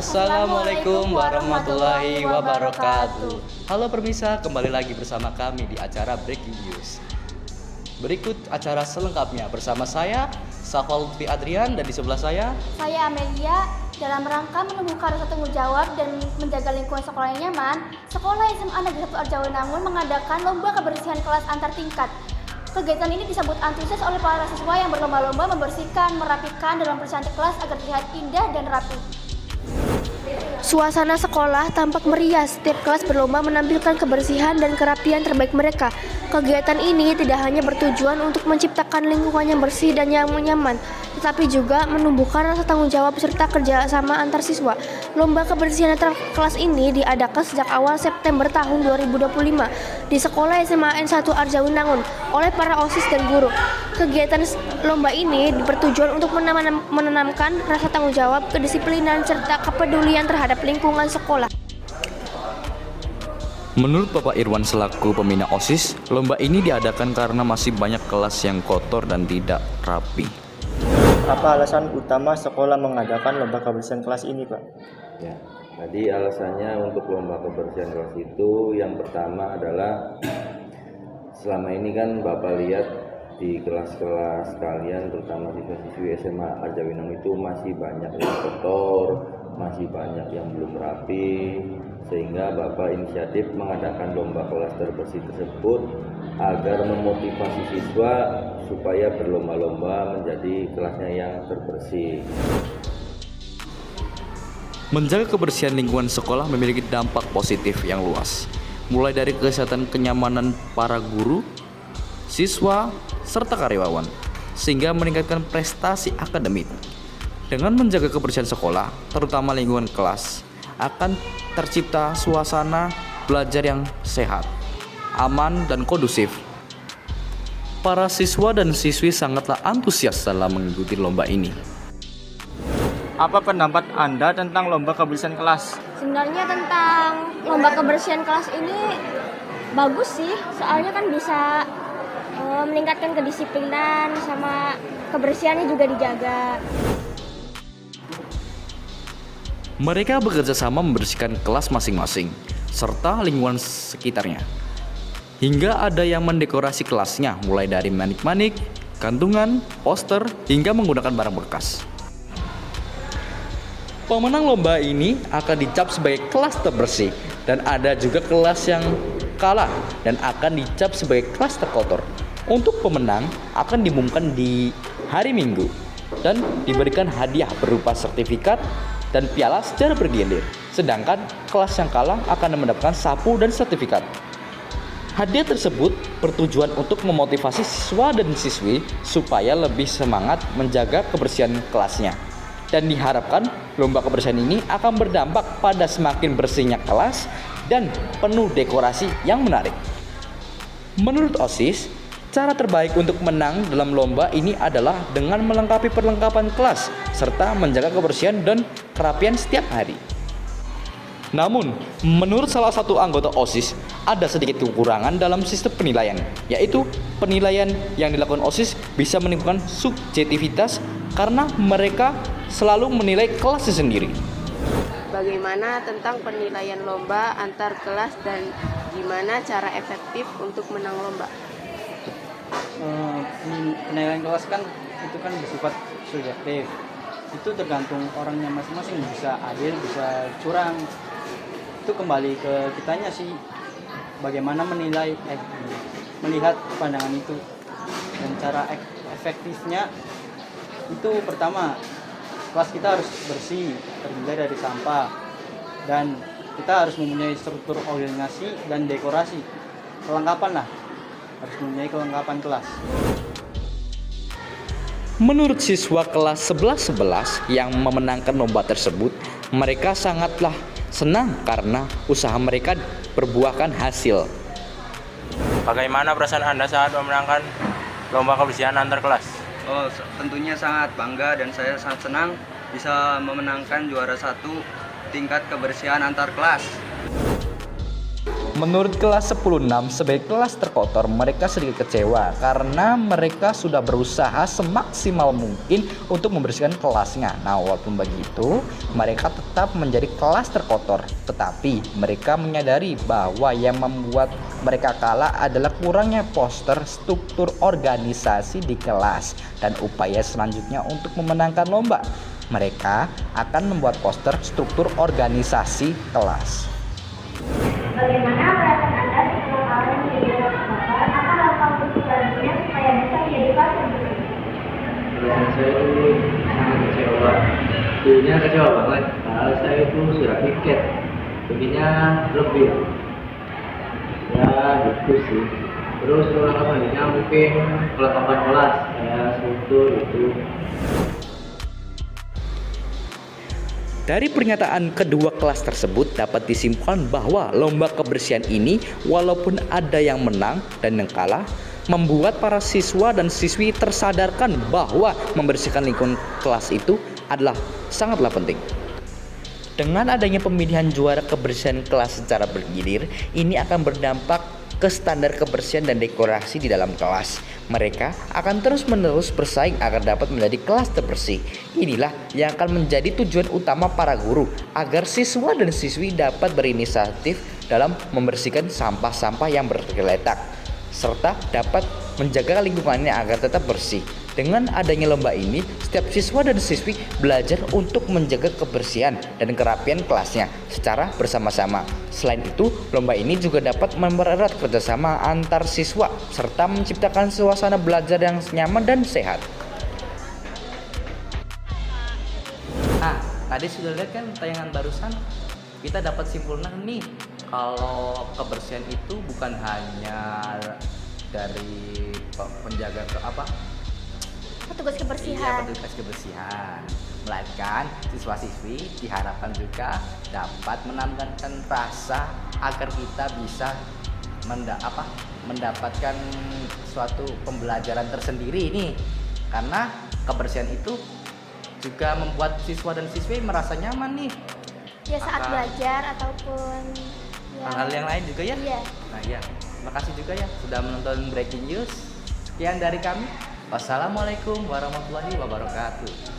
Assalamualaikum warahmatullahi wabarakatuh. Halo pemirsa, kembali lagi bersama kami di acara Breaking News. Berikut acara selengkapnya bersama saya, Safal Lutfi Adrian, dan di sebelah saya Amelia. Dalam rangka menumbuhkan rasa tanggung jawab dan menjaga lingkungan sekolah yang nyaman, Sekolah SMA Negeri 1 Arjawanangun mengadakan lomba kebersihan kelas antar tingkat. Kegiatan ini disambut antusias oleh para siswa yang berlomba-lomba membersihkan, merapikan, dan mempercantik kelas agar terlihat indah dan rapi. Suasana sekolah tampak meriah, setiap kelas berlomba menampilkan kebersihan dan kerapian terbaik mereka. Kegiatan ini tidak hanya bertujuan untuk menciptakan lingkungan yang bersih dan nyaman, tetapi juga menumbuhkan rasa tanggung jawab serta kerjasama antar siswa. Lomba kebersihan antar kelas ini diadakan sejak awal September tahun 2025 di Sekolah SMA N1 Arjawanangun oleh para OSIS dan guru. Kegiatan lomba ini bertujuan untuk menanamkan rasa tanggung jawab, kedisiplinan, serta kepedulian terhadap lingkungan sekolah. Menurut Bapak Irwan selaku pembina OSIS, lomba ini diadakan karena masih banyak kelas yang kotor dan tidak rapi. Apa alasan utama sekolah mengadakan lomba kebersihan kelas ini, Pak? Ya, tadi alasannya untuk lomba kebersihan kelas itu yang pertama adalah selama ini kan Bapak lihat di kelas-kelas kalian, terutama siswa-siswi SMA Arjawanangun itu masih banyak yang kotor, masih banyak yang belum rapi, sehingga Bapak inisiatif mengadakan lomba kelas terbersih tersebut agar memotivasi siswa supaya berlomba-lomba menjadi kelasnya yang terbersih. Menjaga kebersihan lingkungan sekolah memiliki dampak positif yang luas, mulai dari kesehatan kenyamanan para guru, siswa, serta karyawan, sehingga meningkatkan prestasi akademik. Dengan menjaga kebersihan sekolah, terutama lingkungan kelas, akan tercipta suasana belajar yang sehat, aman, dan kondusif. Para siswa dan siswi sangatlah antusias dalam mengikuti lomba ini. Apa pendapat Anda tentang lomba kebersihan kelas? Sebenarnya tentang lomba kebersihan kelas ini bagus sih, soalnya kan bisa meningkatkan kedisiplinan sama kebersihannya juga dijaga. Mereka bekerja sama membersihkan kelas masing-masing serta lingkungan sekitarnya. Hingga ada yang mendekorasi kelasnya mulai dari manik-manik, gantungan, poster, hingga menggunakan barang bekas. Pemenang lomba ini akan dicap sebagai kelas terbersih, dan ada juga kelas yang kalah dan akan dicap sebagai kelas terkotor. Untuk pemenang akan diumumkan di hari Minggu dan diberikan hadiah berupa sertifikat dan piala secara bergilir. Sedangkan kelas yang kalah akan mendapatkan sapu dan sertifikat. Hadiah tersebut bertujuan untuk memotivasi siswa dan siswi supaya lebih semangat menjaga kebersihan kelasnya. Dan diharapkan lomba kebersihan ini akan berdampak pada semakin bersihnya kelas dan penuh dekorasi yang menarik. Menurut OSIS, cara terbaik untuk menang dalam lomba ini adalah dengan melengkapi perlengkapan kelas serta menjaga kebersihan dan kerapian setiap hari. Namun, menurut salah satu anggota OSIS, ada sedikit kekurangan dalam sistem penilaian, yaitu penilaian yang dilakukan OSIS bisa menimbulkan subjektivitas karena mereka selalu menilai kelasnya sendiri. Bagaimana tentang penilaian lomba antar kelas dan gimana cara efektif untuk menang lomba? Penilaian kelas kan itu kan bersifat subjektif, itu tergantung orangnya masing-masing, bisa adil bisa curang, itu kembali ke kitanya sih bagaimana menilai melihat pandangan itu. Dan cara efektifnya itu pertama, kelas kita harus bersih, terhindar dari sampah, dan kita harus mempunyai struktur organisasi dan dekorasi, kelengkapan lah, harus mempunyai kelengkapan kelas. Menurut siswa kelas 11-11 yang memenangkan lomba tersebut, mereka sangatlah senang karena usaha mereka berbuahkan hasil. Bagaimana perasaan Anda saat memenangkan lomba kebersihan antar kelas? Oh, tentunya sangat bangga dan saya sangat senang bisa memenangkan juara 1 tingkat kebersihan antar kelas. Menurut kelas 10-6 sebagai kelas terkotor, mereka sedikit kecewa karena mereka sudah berusaha semaksimal mungkin untuk membersihkan kelasnya. Nah, walaupun begitu, mereka tetap menjadi kelas terkotor. Tetapi mereka menyadari bahwa yang membuat mereka kalah adalah kurangnya poster struktur organisasi di kelas dan upaya selanjutnya untuk memenangkan lomba. Mereka akan membuat poster struktur organisasi kelas. Bagaimana perasaan Anda setelah kalian menjadi kotor? Apa hal untuk selanjutnya supaya bisa menjadi kelas yang bersih? Perasaan saya itu sangat kecewa. Dulunya kecewa banget, padahal saya itu sudah tiket. Begininya lebih. Ya gitu sih. Terus langkah selanjutnya mungkin kelengkapan kelas kayak struktur itu. Dari pernyataan kedua kelas tersebut dapat disimpulkan bahwa lomba kebersihan ini walaupun ada yang menang dan yang kalah, membuat para siswa dan siswi tersadarkan bahwa membersihkan lingkungan kelas itu adalah sangatlah penting. Dengan adanya pemilihan juara kebersihan kelas secara bergilir, ini akan berdampak ke standar kebersihan dan dekorasi di dalam kelas. Mereka akan terus-menerus bersaing agar dapat menjadi kelas terbersih. Inilah yang akan menjadi tujuan utama para guru, agar siswa dan siswi dapat berinisiatif dalam membersihkan sampah-sampah yang bergeletak, serta dapat menjaga lingkungannya agar tetap bersih. Dengan adanya lomba ini, setiap siswa dan siswi belajar untuk menjaga kebersihan dan kerapian kelasnya secara bersama-sama. Selain itu, lomba ini juga dapat mempererat kerjasama antar siswa serta menciptakan suasana belajar yang nyaman dan sehat. Tadi sudah lihat kan tayangan barusan, kita dapat simpulkan nih kalau kebersihan itu bukan hanya dari penjaga Petugas kebersihan. Petugas kebersihan, melainkan siswa-siswi diharapkan juga dapat menambahkan rasa agar kita bisa mendapatkan suatu pembelajaran tersendiri nih, karena kebersihan itu juga membuat siswa dan siswi merasa nyaman nih Ya saat belajar ataupun hal-hal yang lain juga ya. Iya. Nah ya, terima kasih juga ya sudah menonton Breaking News. Sekian dari kami. Wassalamualaikum warahmatullahi wabarakatuh.